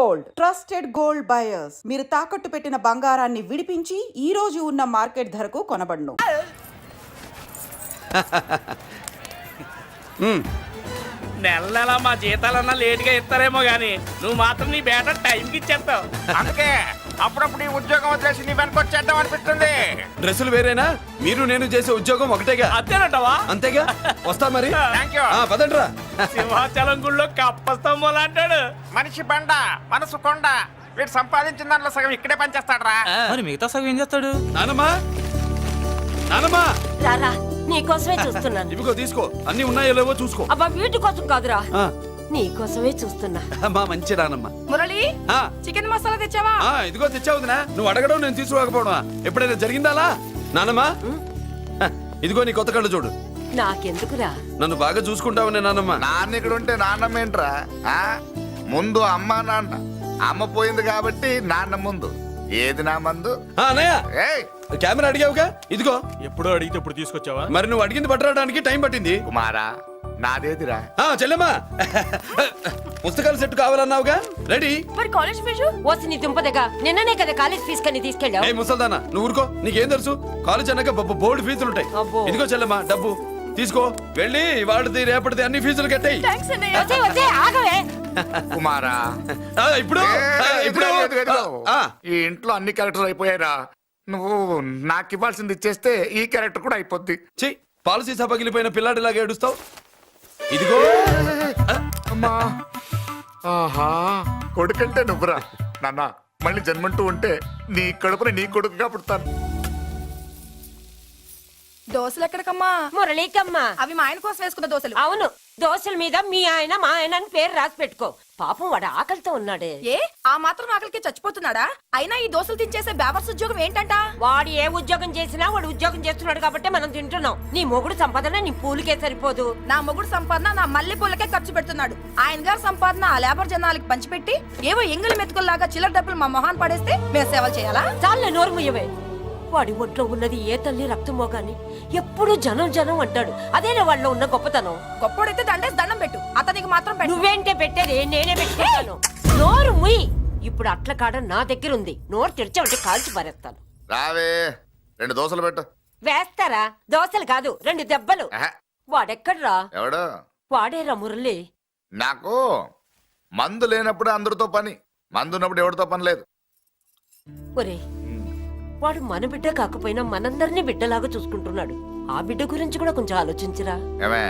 Gold, trusted gold buyers. మీరు తాకట్టు పెట్టిన బంగారాన్ని విడిపించి ఈ రోజు ఉన్న మార్కెట్ ధరకు కొనబడును. నెల నెల మా జీతాలన్నా లేటుగా ఇస్తారేమో గానీ నువ్వు మాత్రం నీ బేట టైంకి ఇచ్చేస్తావు. అందుకే అప్పుడప్పుడు ఈ ఉద్యోగం వదిలేసి నీ వెనక వచ్చేద్దాం అనిపిస్తుంది. డ్రెస్సులు వేరేనా? మీరు నేను చేసే ఉద్యోగం ఒకటేగా. అంతేనటవా? అంతేగా. వస్తా మరి. Thank you. పదండ్రా. సింహాచలం గుళ్ళో కప్పస్తంభం అంటాడు. మనిషి బండ మనసు కొండ. వీడు సంపాదించిన దాంట్లో సగం ఇక్కడే పనిచేస్తాడరా. మరి మిగతా సగం ఏం చేస్తాడు? నానమ్మా, నానమ్మా, రారా నీకోసమే చూస్తున్నాను. ఇవిగో తీసుకో. అన్ని ఉన్నాయో లేవో చూసుకో. అబ్బా వీటి కోసం కాదురా, ఆ, నీకోసమే చూస్తున్నా. అమ్మా మంచి నానమ్మ. మురళి, ఆ, చికెన్ మసాలా తెచ్చావా? ఇదిగో తెచ్చావుదినా. నువ్వు అడగడం నేను తీసుకోకపోవడమా? ఎప్పుడైనా జరిగిందాలా? నానమ్మా, ఇదిగో నీ కొత్త కళ్ళు చూడు. నాకెందుకురా? నన్ను బాగా చూసుకుంటావునే నానమ్మ. నాన్న ఇక్కడ ఉంటే నాన్నమ్మ ఏంట్రా? ముందు అమ్మ నాన్న. అమ్మ పోయింది కాబట్టి నాన్న ముందు. ఏది నా మందు? అన్నయ్య, ఏయ్ కెమెరా అడిగావుగా, ఇదిగో. ఎప్పుడో అడిగితే ఇప్పుడు తీసుకొచ్చావా? మరి నువ్వు అడిగింది పట్టడానికి టైం పట్టింది. కుమారా, నాదేదిరా? చెల్లెమ్మా, పుస్తకాల సెట్ కావాలన్నావుగా, రెడీ. మరి కాలేజ్ ఫీజు? ఓసి నీ దుంపదగా నిన్ననే కదా కాలేజ్ ఫీజు కని తీసుకెళ్ళావు. ఏ ముసల్దానా, నువ్వు ఊరుకో. నీకేం తెలుసు? కాలేజ్ అన్నాక బోర్డు ఫీజులు ఉంటాయి. అబ్బో. ఇదిగో చెల్లెమ్మా, డబ్బు తీసుకో. వెళ్ళి వాడిది రేపటిది అన్ని ఫీజులు కట్టాయి. థాంక్స్ అన్నయ్య. వచ్చే వచ్చే ఆగవే. కుమారా, ఇప్పుడు ఇప్పుడు ఈ ఇంట్లో అన్ని క్యారెక్టర్ అయిపోయారా? నువ్వు నాకు ఇవ్వాల్సింది ఇచ్చేస్తే ఈ క్యారెక్టర్ కూడా అయిపోద్ది. చెయ్యి. పాలసీ సభ పగిలిపోయిన పిల్లాడిలాగా ఏడుస్తావు. ఇదిగో. అమ్మా, ఆహా, కొడుకంటే నువ్వురా నాన్న. మళ్ళీ జన్మంటూ ఉంటే నీ కడుపుని నీ కొడుకుగా పుడతాను. దోశలు ఎక్కడికమ్మా? మురళీకమ్మ. అవి మా ఆయన కోసం వేసుకున్న దోశలు. అవును, దోశల మీద మీ ఆయన మా ఆయన అని పేరు రాసి పెట్టుకో. పాపం వాడు ఆకలితో ఉన్నాడే. ఏ ఆ మాత్రం ఆకలికి చచ్చిపోతున్నాడా? అయినా ఈ దోశలు తినేసే బేవర్స్ ఉద్యోగం ఏంటంట? వాడు ఏ ఉద్యోగం చేసినా వాడు ఉద్యోగం చేస్తున్నాడు కాబట్టి మనం తింటున్నాం. నీ మొగుడు సంపాదన నీ పూలికే సరిపోదు. నా మొగుడు సంపాదన నా మల్లె పూలకే ఖర్చు పెడుతున్నాడు. ఆయన గారి సంపాదన ఆ లేబర్ జనాలకి పంచిపెట్టి ఏవో ఎంగిలి మెతుకుల్లాగా చిల్లర డబ్బులు మా మొహాన్ పడేస్తే మేము సేవలు చేయాలా? చాలే నోరు ముయ్యవే. వాడి ఒంట్లో ఉన్నది ఏ తల్లి రక్తమో గాని ఎప్పుడు జనం జనం అంటాడు. అదేనా వాళ్ళలో ఉన్న గొప్పతనం. గొప్పోడైతే దండేసి దండం పెట్టు, అతనికి మాత్రం పెట్టు. నువ్వేంటే పెట్టేది? నేనే పెట్టుకుంటాను. నోరు ముయ్యి. ఇప్పుడు అట్ల కాడ నా దగ్గర ఉంది. నోరు తెరిచావంటే కాల్చి పారేస్తాను. రావే, 2 దోశలు పెట్టు. వేస్తారా? దోశలు కాదు, 2 దెబ్బలు. వాడెక్కడ్రా? ఎవడు? వాడేరా మురళి. నాకు మందు లేనప్పుడు అందరితో పని, మందు ఉన్నప్పుడు ఎవరితో పని లేదు. ఒరే, వాడు మన బిడ్డ కాకపోయినా మనందరినీ బిడ్డలాగా చూసుకుంటున్నాడు. ఆ బిడ్డ గురించి కూడా కొంచెం ఆలోచించరా. ఏమే,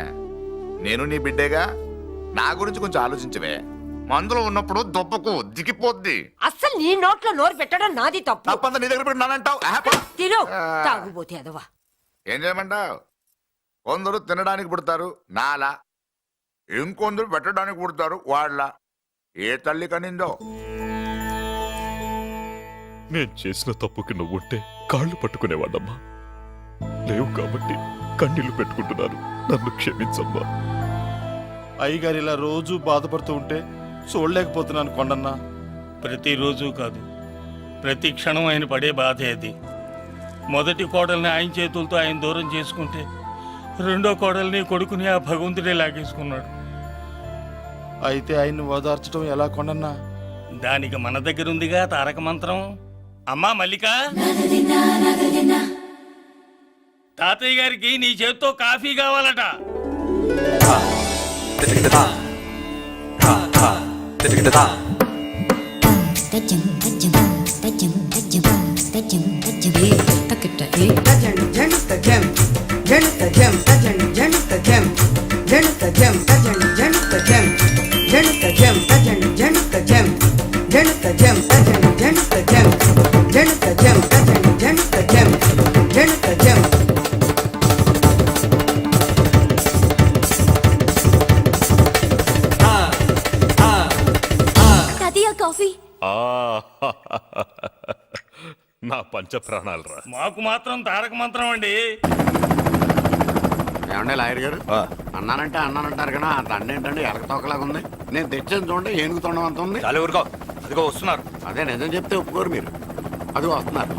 నేను నీ బిడ్డేగా, నా గురించి కొంచెం ఆలోచించవే. మందులో ఉన్నప్పుడు దొప్పకు దిగిపోద్ది. అస్సలు నీ నోట్లో నోరు పెట్టడం నాది తప్పు. తప్పంతా నీ దగ్గర పెట్టినానంటావు. తిను, తాగుబోతే అదవా. ఏం చేయమంటావు? కొందరు తినడానికి పుడతారు నాలా, ఇంకొందరు పెట్టడానికి పుడతారు వాళ్ళ. ఏ తల్లి కనిందో? నేను చేసిన తప్పుకి నువ్వుంటే కాళ్ళు పట్టుకునేవాడమ్మా. లేవు కాబట్టి కన్నీళ్లు పెట్టుకుంటున్నాను. నన్ను క్షమించమ్మా. అయ్యగారు ఇలా రోజు బాధపడుతూ ఉంటే చూడలేకపోతున్నాను కొండన్నా. ప్రతిరోజు కాదు, ప్రతి క్షణం ఆయన పడే బాధే అది. మొదటి కోడల్ని ఆయన చేతులతో ఆయన దూరం చేసుకుంటే రెండో కోడల్ని కొడుకుని ఆ భగవంతుడే లాగేసుకున్నాడు. అయితే ఆయన్ని ఓదార్చడం ఎలా కొండన్నా? దానికి మన దగ్గర ఉందిగా తారక మంత్రం. అమ్మా మల్లిక, తాతయ్య గారికి నీ చేత్తో కాఫీ కావాలట. నా పంచ ప్రాణాలరా. మాకు మాత్రం తారక మంత్రం అండి. ఏమండే లాయర్ గారు, అన్నానంటే అన్నానంటారు కదా, అంత అన్నేంటండి ఎలక తోకలాగా ఉంది. నేను తెచ్చేది చూడండి, ఏనుగు తొండం అంత ఉంది. చాలా ఊరుకో, అదిగో వస్తున్నారు. అదే నిజం చెప్తే ఒప్పుకోరు మీరు. అది వస్తున్నారు.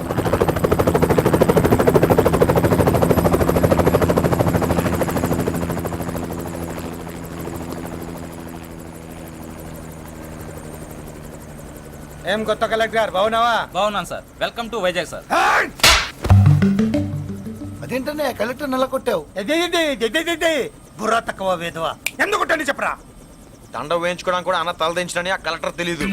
ఏం కొత్త కలెక్టర్ బాగున్నావా? బాగున్నాను sir. Welcome to Vizag sir. అదేంటనే కలెక్టర్ నెల కొట్టావు? బుర్రా తక్కువ వేదవా. ఎందుకు కొట్టండి చెప్పరా? దండ వేయించుకోవడానికి కూడా అన్న తలదించడని ఆ కలెక్టర్ తెలీదు.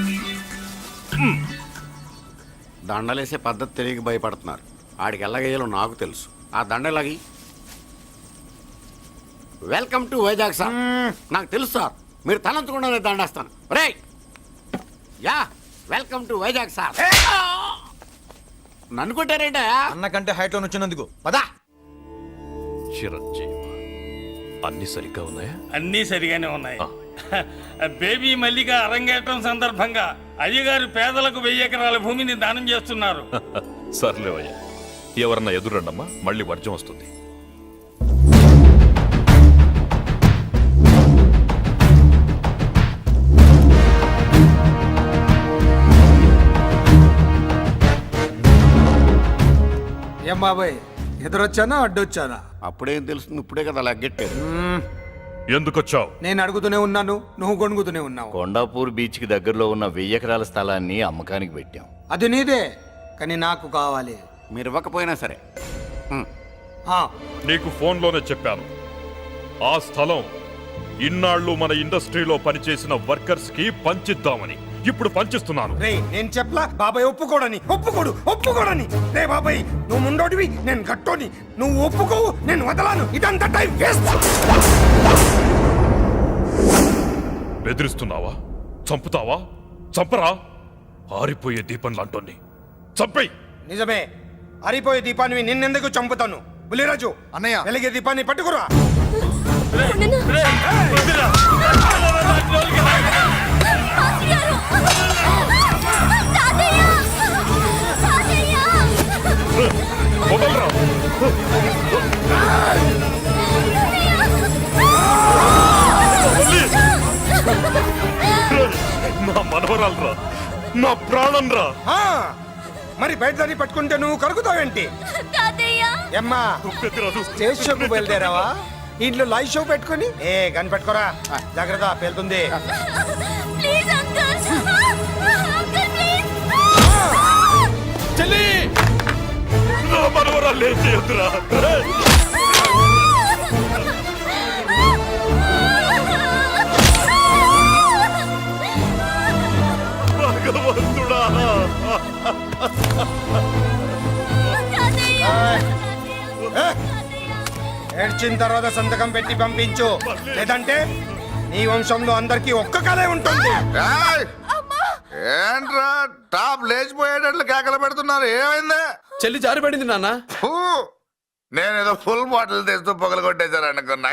దండలేసే పద్ధతి తెలియక భయపడుతున్నారు. ఆడికి ఎలాగేయాలో నాకు తెలుసు. ఆ దండలాగి వెల్కమ్ టు వైజాగ్ సార్. నాకు తెలుసు సార్, మీరు తలంచకుండానే దండేస్తాను. రే యా వెల్కమ్ టు వైజాగ్ సార్. నన్ను కొట్టారేంటా? అన్నకంటే హైట్ లో వచ్చినందుకు పదా. చిరంజీవి అన్ని సరిగ్గా ఉన్నాయా? అన్నీ సరిగానే ఉన్నాయి. బేబీ మల్లిక అరంగేట్రం సందర్భంగా అయ్యగారు పేదలకు 1000 ఎకరాల భూమిని దానం చేస్తున్నారు. సర్లేవయ్యా, ఎవరన్నా ఎదురండమ్మా, మళ్ళీ వర్జం వస్తుంది. ఏం బాబాయ్, ఎదురొచ్చానా అడ్డొచ్చానా? అప్పుడేం తెలుస్తుంది, ఇప్పుడే కదా లెగ్గెట్టారు. ఎందుకొచ్చావు? నేను అడుగుతూనే ఉన్నాను, నువ్వు గొణుగుతూనే ఉన్నావు. కొండాపూర్ బీచ్ కి దగ్గరలో ఉన్న 1000 ఎకరాల స్థలాన్ని అమ్మకానికి పెట్టాం. అది నీదే, కానీ నాకు కావాలి. మీరు ఇవ్వకపోయినా సరే. ఆ, నీకు ఫోన్లోనే చెప్పాను. ఆ స్థలం ఇన్నాళ్ళు మన ఇండస్ట్రీలో పనిచేసిన వర్కర్స్ కి పంచిద్దామని. ఇప్పుడు పంచిస్తున్నాను. రే నేను చెప్పలా బాబాయ్ ఒప్పుకోడని. ఒప్పుకోడని. రే బాబాయ్, నువ్వు ముండోడివి, నేను గట్టోని. నువ్వు ఒప్పుకోవు, నేను వదలాను. ఇదంతా టైం వేస్ట్. బెదిరిస్తున్నావా? చంపుతావా? చంపరా? ఆరిపోయే దీపం లాంటోని చంపేయ్. నిజమే, ఆరిపోయే దీపాన్ని నిన్నెందుకు చంపుతాను? బులిరాజు అన్నయ్య, వెలిగే దీపాన్ని పట్టుకురా. వదలరా. నా మనవరాలరా, నా ప్రాణం రా. ఆ, మరి బయట దాన్ని పట్టుకుంటే నువ్వు కరుగుతావేంటి? ఏమ్మా, స్టేజ్ షోకు బయలుదేరావా? ఇంట్లో లైవ్ షో పెట్టుకుని గన్ పెట్టుకోరా. జాగ్రత్త, పేలుతుంది. చెల్లి, నా మనవరాలు ఏం చేయొద్దురా. భగవంతుడా. ఏడ్చిన తర్వాత సంతకం పెట్టి పంపించు, లేదంటే నీ వంశంలో అందరికీ ఒక్క కలే ఉంటుంది. ఏంట్రా టాప్ లేచిపోయేటట్లు కేకలు పెడుతున్నారు? ఏమైంది? చెల్లి జారిపడింది నాన్న. నేనేదో ఫుల్ బాటిల్ తెస్తూ పొగలు కొట్టేశారు అనుకున్నా.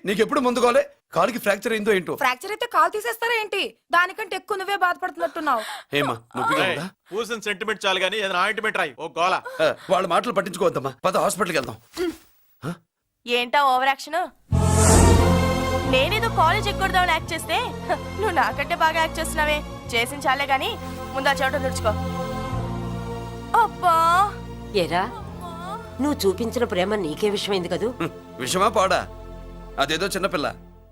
నీకెప్పుడు ముందుకోలే? కాలుకి ఫ్రాక్చర్ అయిందో ఏంటో. ఫ్రాక్చర్ అయితే కాల్ తీసేస్తారా ఏంటి? దానికంటే ఎక్కువ నువ్వే బాధపడుతున్నట్టున్నావు. ఏమా నొప్పిగా ఉందా? పూసిన సెంటిమెంట్ చాలు గానీ ఏదైనా ఆయింట్మెంట్ రాయి. ఓ గోల. వాళ్ళ మాటలు పట్టించుకోవద్దమ్మా, పద హాస్పిటల్కి వెళ్దాం. ఏంటా ఓవర్ యాక్షన్? నేనేదో కాలేజ్ ఎక్కడదామని యాక్ట్ చేస్తే నువ్వు నాకంటే బాగా యాక్ట్ చేస్తున్నావే. చేసిన చాలే గాని ముందు ఆ చోట తుడుచుకో. అబ్బా, ఎరా, నువ్వు చూపించిన ప్రేమ నీకే విషయమైంది కదూ. విషమా పాడా? అదేదో చిన్నపిల్ల,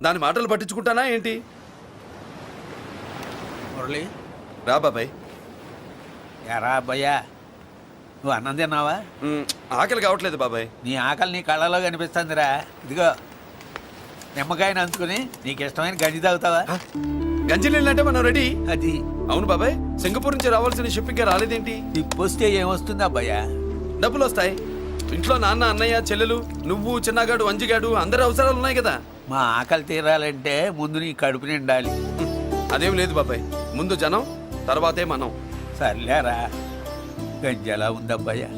దాని మాటలు పట్టించుకుంటానా ఏంటి? మురళి, రా బాబాయ్. ఎరా అబ్బయ్యా, నువ్వు అన్నం తిన్నావా? ఆకలి కావట్లేదు బాబాయ్. నీ ఆకలి నీ కళ్ళలో కనిపిస్తుందిరా. ఇదిగో నిమ్మకాయని అంచుకుని నీకు ఇష్టమైన గంజి తాగుతావా? గంజి నీళ్ళంటే మనం రెడీ. అది అవును బాబాయ్, సింగపూర్ నుంచి రావాల్సిన షిప్పింగ్ రాలేదేంటి? తిప్పొస్తే ఏమొస్తుంది అబ్బయ్యా? డబ్బులు వస్తాయి. ఇంట్లో నాన్న, అన్నయ్య, చెల్లెలు, నువ్వు, చిన్నగాడు, వంజిగాడు, అందరి అవసరాలు ఉన్నాయి కదా. మా ఆకలి తీరాలంటే ముందు నీ కడుపు నిండాలి. అదేం లేదు బాబాయ్, ముందు జనం, తర్వాతే మనం. సర్లేరా, గంజి ఎలా ఉందబ్బయ్యా?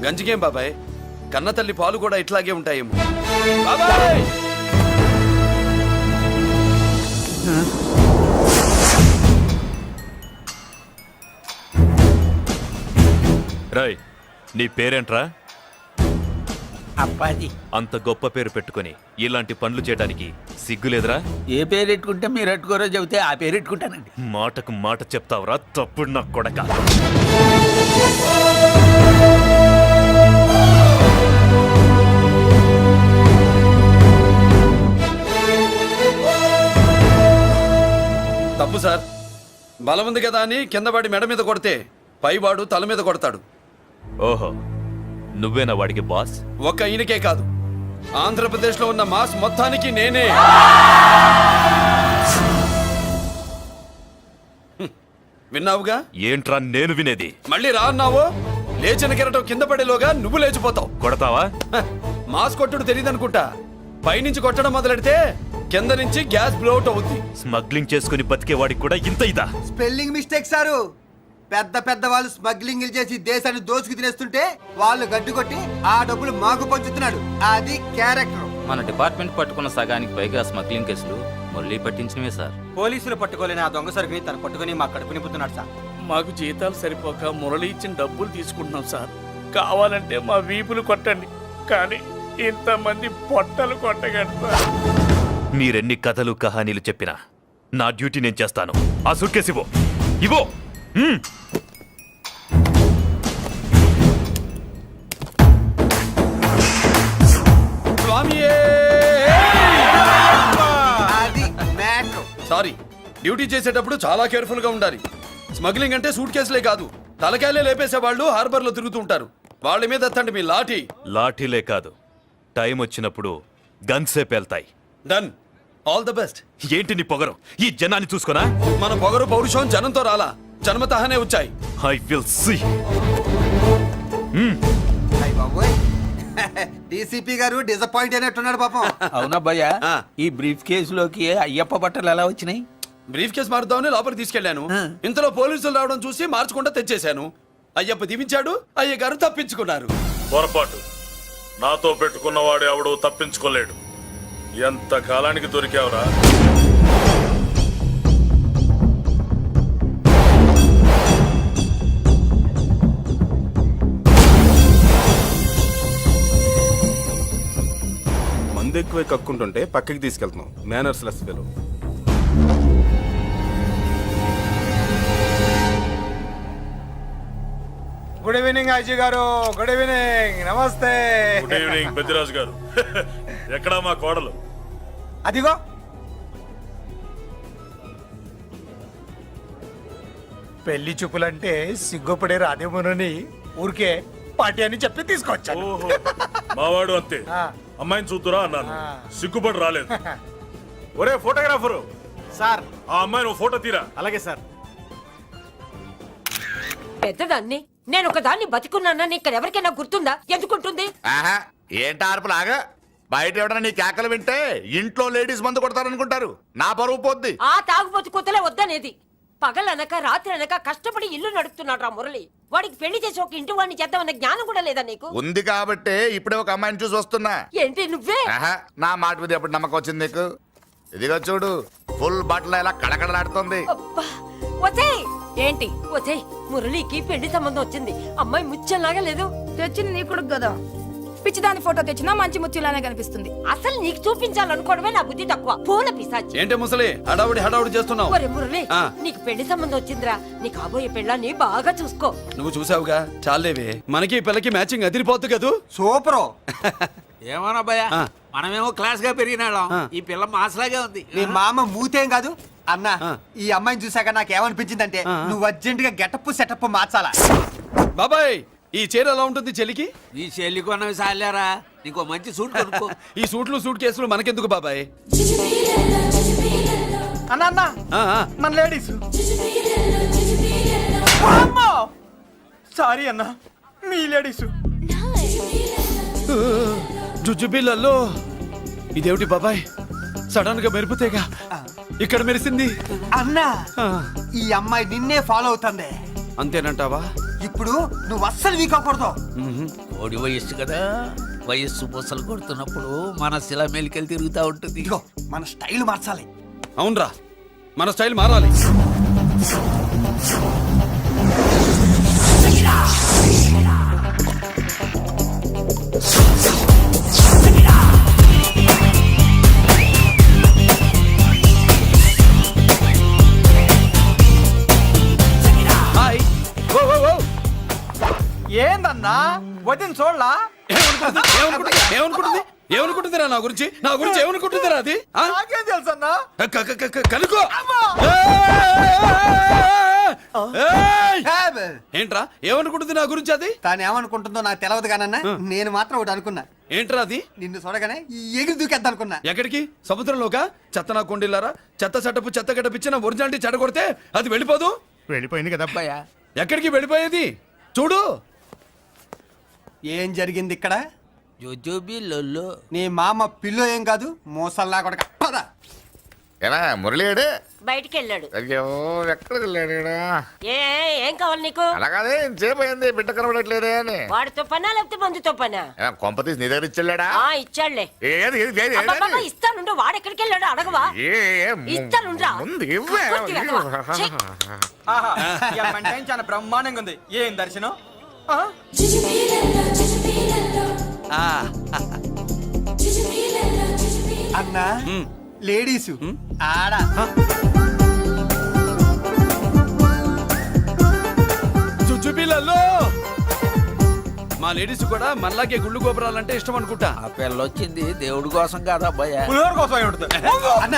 గంజికేం బాబాయ్, కన్న తల్లి పాలు కూడా ఇట్లాగే ఉంటాయేమో. బాబాయ్, రాయ్, నీ పేరేంట్రా? అప్పాజీ. అంత గొప్ప పేరు పెట్టుకొని ఇలాంటి పనులు చేయడానికి సిగ్గులేదురా? ఏ పేరు ఎట్టుకుంటే మీరు ఎట్టుకోరో చెబితే ఆ పేరు ఎట్టుకుంటానండి. మాటకు మాట చెప్తావురా తప్పుడు నా కొడక. తప్పు సార్, బలం ఉంది కదా అని కింద వాడి మెడ మీద కొడితే పైవాడు తల మీద కొడతాడు. ఓహో, నువ్వేనా వాడికి బాస్? ఒక్క ఈయనకే కాదు, ఆంధ్రప్రదేశ్లో ఉన్న మాస్ మొత్తానికి నేనే. విన్నావుగా? ఏంట్రా నేను వినేది? మళ్ళీ రా అన్నావు, లేచిన కెరటం కింద పడేలోగా నువ్వు లేచిపోతావు. కొడతావా? మాస్ కొట్టుడు తెలియదు అనుకుంటా. పైనుంచి కొట్టడం మొదలెడితే కింద నుంచి గ్యాస్ బ్లౌట్ అవుద్ది. స్మగ్లింగ్ చేసుకుని బతికే వాడికి కూడా ఇంత ఇదా? Spelling mistake sir. పెద్ద పెద్ద వాళ్ళు స్మగ్లింగ్ చేసి దేశాన్ని దోచుకు తినేస్తుంటే వాళ్ళు గడ్డు కొట్టి ఆ డబ్బులు మాకు పంచుతున్నాడు. అది క్యారెక్టర్. మన డిపార్ట్మెంట్ పట్టుకున్న సగానికి పైగా స్మగ్లింగ్ కేసులు మురళి పట్టించినవే సార్. పోలీసులు పట్టుకోలేని ఆ దొంగ సరుకుని తను పట్టుకుని మా కడుపు నింపుతున్నాడు సార్. మాకు జీతాలు సరిపోక మురళి ఇచ్చిన డబ్బులు తీసుకుంటున్నాం సార్. కావాలంటే మా వీపులు కొట్టండి, కానీ ఇంతమంది పొట్టలు కొట్టగండి సార్. మీరెన్ని కథలు కహానీలు చెప్పినా నా డ్యూటీ నేను చేస్తాను. ఆ సూట్ కేసు ఇవ్వు. ఇవ్వు. అది మ్యాటర్. సారీ, డ్యూటీ చేసేటప్పుడు చాలా కేర్ఫుల్ గా ఉండాలి. స్మగ్లింగ్ అంటే సూట్ కేసులే కాదు, తలకాయలే లేపేసే వాళ్ళు హార్బర్ లో తిరుగుతుంటారు. వాళ్ళ మీద ఎత్తండి మీ లాఠీ. లాఠీలే కాదు, టైం వచ్చినప్పుడు గన్సే పేల్తాయి. డన్. All the best. ఏంటి నీ పొగరు? ఈ జనాన్ని చూసుకోనా? మన పొగరు పౌరుషం జనంతో రాలా, జన్మతహనే వచ్చాయి. I will see. డీసీపీ గారు డిసప్పాయింట్ అయినట్టున్నాడు పాపం. అవునా భయ్యా? ఈ బ్రీఫ్ కేసులోకి అయ్యప్ప బట్టలు ఎలా వచ్చినాయి? బ్రీఫ్ కేసు మారుద్దామని లోపలికి తీసుకెళ్లాను. ఇంతలో పోలీసులు రావడం చూసి మార్చకుండా తెచ్చేశాను. అయ్యప్ప దీవించాడు, అయ్య గారు తప్పించుకున్నారు. పొరపాటు. నాతో పెట్టుకున్నవాడు ఎవడో తప్పించుకోలేడు. ఎంత కాలానికి దొరికావురా? మందు ఎక్కువ కక్కుంటుంటే పక్కకి తీసుకెళ్తున్నాం. Manners less fellow. Good evening Ajay గారు. Good evening. నమస్తే. గుడ్ ఈవినింగ్ పెద్దిరాజు గారు. ఎక్కడా మా కోడలు? అదిగో. పెళ్లి చూపులంటే సిగ్గుపడే రాధేమోనని ఊరికే పార్టీ అని చెప్పి తీసుకొచ్చాను. ఓహో, మావాడు అంతే. అమ్మాయిని చూద్దురా అన్నాను, సిగ్గుపడి రాలేదు. ఒరే ఫోటోగ్రాఫరు సార్, ఆ అమ్మాయిని ఓ ఫోటో తీరా. అలాగే సార్. పెద్దదాన్ని నేను ఒక దాన్ని బతికున్నానని ఇక్కడ ఎవరికైనా గుర్తుందా? ఎందుకుంటుంది? ఏంటి ఆర్పులాగా? బయట ఎవడన్నా నీ కేకలు వింటే ఇంట్లో లేడీస్ మందు కొడతారనుకుంటారు. నా పరువు పోద్ది. ఆ తాగుబోతు కూతలే వద్దనేది. పగలనక రాత్రి అనక కష్టపడి ఇల్లు నడుపుతున్నాడు రా మురళి. వాడికి పెళ్లి చేసి ఒక ఇంటి వాడిని చేద్దామన్న జ్ఞానం కూడా లేదా నీకు? ఉంది కాబట్టే ఇప్పుడే ఒక అమ్మాయిని చూసి వస్తున్నా. ఏంటి నువ్వే? నా మాట మీద ఎప్పుడు నమ్మకం వచ్చింది నీకు? ఇదిగో చూడు, ఫుల్ బట్టలు ఎలా కడకడలాడుతుంది. అబ్బా, వచ్చేయ్. ఏంటి? వచ్చేయ్, మురళికి పెళ్లి సంబంధం వచ్చింది. అమ్మాయి ముచ్చల్లాగా లేదు. తెచ్చింది నీ కొడుకు కదా. పిచ్చిదాని ఫోటో తెచ్చినా మంచి ముత్యాలనే కనిపిస్తుంది. అసలు నీకు చూపించాలనుకోవడమే నా బుద్ధి తక్కువ. పూల పిశాచి. ఏంటి ముసలి హడావుడి చేస్తున్నావు? ఒరే మురళి, నీకు పెళ్లి సంబంధం వచ్చిందిరా. నీ కాబోయే పెళ్ళాన్ని బాగా చూసుకో. నువ్వు చూసావుగా, చాలేవే. మనకి ఈ పిల్లకి మ్యాచింగ్ అదిరిపోద్దు కదూ. సూపరు. ఏమన్నా భయ్యా, మనమేమో క్లాస్ గా పెరిగినాళ్ళం. ఈ పిల్ల మాసలాగే ఉంది. నీ మామ మూతేం కాదు అన్న. ఈ అమ్మాయిని చూసాక నాకేమనిపించిందంటే నువ్వు అర్జెంట్ గా గెటప్ సెటప్ మార్చాలా. బాబాయ్, ఈ చీర ఎలా ఉంటుంది చెలికి? ఈ చెల్లి కొన్నవి సాలేరా, నీకు మంచి సూట్ కొనుక్కో. ఈ సూట్లు సూట్ కేసులు మనకెందుకు బాబాయ్? అన్న మన లేడీస్. సారీ అన్న, మీ లేడీస్. జుజుబిళ్ళల్లో ఇదేమిటి బాబాయ్? సడన్ గా మెరుపుతేగా ఇక్కడ మెరిసింది. అన్నా, ఈ అమ్మాయి నిన్నే ఫాలో అవుతుంది. అంతేనంటావా? ఇప్పుడు నువ్వు అస్సలు వీక్ అవ్వకూడదు. కోడి వయస్సు కదా, వయస్సు పూసలు కొడుతున్నప్పుడు మన శిల మేలికెళ్ళి తిరుగుతూ ఉంటుంది. ఇదిగో మన స్టైల్ మార్చాలి. అవునరా, మన స్టైల్ మారాలి. ఏందన్నా వదిన చూడలా? ఏమనుకుంటుందిరా నా గురించి? నా గురించి ఏమనుకుంటుందిరా అది? నాకేం తెలుసన్నా? కనుకో. ఏంట్రా ఏమనుకుంటుంది నా గురించి అది? తాను ఏమనుకుంటుందో నాకు తెలియదు కానన్నా నేను మాత్రం ఒకటి అనుకున్నా. ఏంట్రా అది? నిన్ను చూడగానే ఎగిరి దూకేద్దాం అనుకున్నా. ఎక్కడికి? సముద్రంలోకా? చెత్త నా కొండిల్లారా, చెత్త చెట్టపు చెత్త గడపిచ్చిన ఒరిజినాలిటీ చెడగొడితే అది వెళ్ళిపోదు. వెళ్ళిపోయింది కదా అబ్బాయా ఎక్కడికి వెళ్ళిపోయేది? చూడు ఏం జరిగింది ఇక్కడ? జోజోబి లొల్లో నీ మామ పిల్లో ఏం కాదు, మోసల్లా కొడక. పద. ఎలా మురళీడు బయటికి వెళ్ళాడు. అయ్యో ఎక్కడికి వెళ్ళాడు ఈడ? ఏం కావాలి నీకు? అలాగే సేపు అయింది బిడ్డ కనబడట్లేదే అని. వాడితో పనా లేకపోతే మందుతో పనా? కొంప తీసి నీ దగ్గర ఇచ్చాడా? ఇచ్చాడులే. ఏది ఏది ఏది అబ్బబ్బబ్బ, ఇస్తానుండు. వాడు ఎక్కడికి వెళ్ళాడు అడగవా? ఇస్తానుండ్రా. ముందు ఇవ్వే. పూర్తి వెధవా. ఛీ. చాలా బ్రహ్మాండంగా ఉంది. ఏం దర్శనం? అన్నా లేడీస్ ఆడ చుచ్చుపిల్లల్లో మా లేడీస్ కూడా మనలాగే గుళ్ళు గోపురాలంటే ఇష్టం అనుకుంటా. ఆ పిల్ల వచ్చింది దేవుడి కోసం కాదు అబ్బాయా. అన్న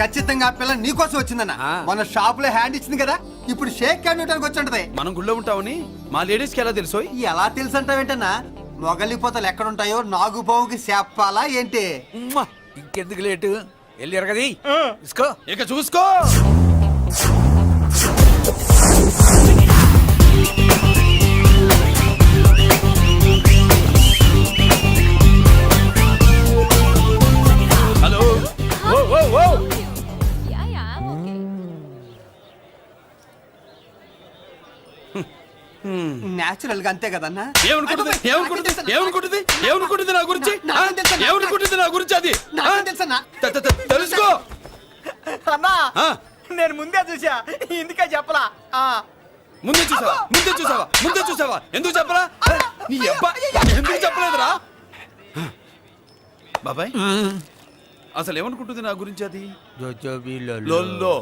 ఖచ్చితంగా ఆ పిల్ల నీ కోసం వచ్చిందన్న. మన షాప్ లో హ్యాండ్ ఇచ్చింది కదా, ఇప్పుడు షేక్ హ్యాండ్ ఇవ్వడానికి వచ్చి ఉంటది. మనం గుళ్ళో ఉంటామని మా లేడీస్ కి ఎలా తెలుసు? ఎలా తెలుసు అంటావేంటన్నా? మొగలిపోతలు ఎక్కడుంటాయో నాగుబావుకి చెప్పాలా ఏంటి? ఇంకెందుకు లేటు వెళ్ళారు కదా తీసుకో. ఇక చూసుకో. హలో ఓ ఓ ఓ నేచురల్ గా అంతే కదన్నా. ఏమనుకుంటుంది నా గురించి? ఏమనుకుంటుంది నా గురించి అది? తెలుసన్నా తెలుసుకో అన్నా. ఆ, నేను ముందే చూసా, ఇందుకే చెప్పలా. ముందే చూసావా? ఎందుకు చెప్పరా? నీ అబ్బా ఎందుకు చెప్పలేదురా? బాబాయ్ అసలు ఏమనుకుంటుంది నా గురించి అది? జోజోబి లొల్లో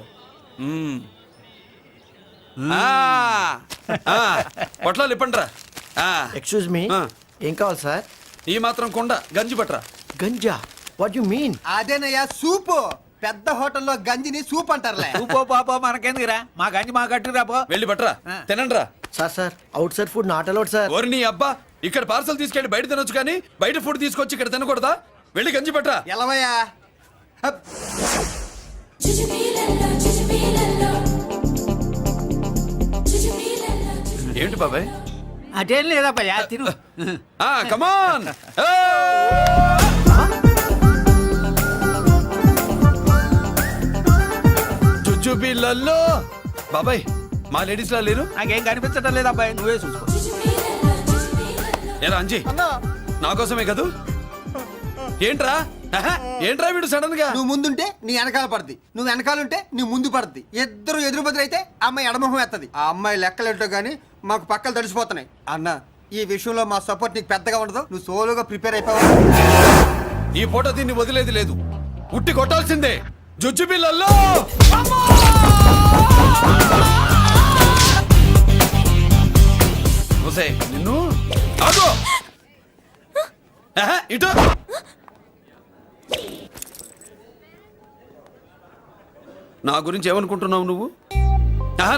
పొట్లాలు ఇప్పండ్రా. ఎక్స్క్యూజ్ మీ, ఏం కావాలి సార్? ఈ మాత్రం కొండ గంజి పట్రా. గంజా? What you mean? అదేనయ్యా సూపు. పెద్ద హోటల్లో గంజిని సూప్ అంటారులే. ఊపో పాపో మనకెందుకురా, మా గంజి మా కట్టురా పో. వెళ్ళి పట్రా, తినండ్రా. Sir outside food not allowed sir. ఓరి నీ అబ్బా, ఇక్కడ పార్సల్ తీసుకెళ్ళి బయట తినొచ్చు కానీ బయట ఫుడ్ తీసుకొచ్చి ఇక్కడ తినకూడదా? వెళ్ళి గంజి పట్రా. ఎలవయ్యా. ఏంటి బాబాయ్? అదేం లేదబ్బా తిను. కమాన్. చుచ్చుపిల్లల్లో బాబాయ్ మా లేడీస్ లా లేరు? నాకేం కనిపించడం లేదు అబ్బాయి, నువ్వే చూసుకో. ఏరా అంజీ, నా కోసమే కదూ? ఏంట్రా ఏంట్రా వీడు సడన్ గా? నువ్వు ముందుంటే నీ వెనకాల పడుద్ది, నువ్వు వెనకాలంటే నీ ముందు పడుద్ది. ఇద్దరు ఎదురు బదులైతే అమ్మాయి ఎడమొహం ఎత్తది. ఆ అమ్మాయి లెక్కలేంటో గానీ మాకు పక్కలు తడిసిపోతున్నాయి. అన్న ఈ విషయంలో మా సపోర్ట్ నీకు పెద్దగా ఉండదు. నువ్వు సోలోగా ప్రిపేర్ అయిపోవాలి. ఈ ఫోటో దీన్ని వదిలేది లేదు, ఉట్టి కొట్టాల్సిందే. జుజ్జు పిల్లల్లో నిన్ను ఆగో. ఇటు నా గురించి ఏమనుకుంటున్నావు నువ్వు?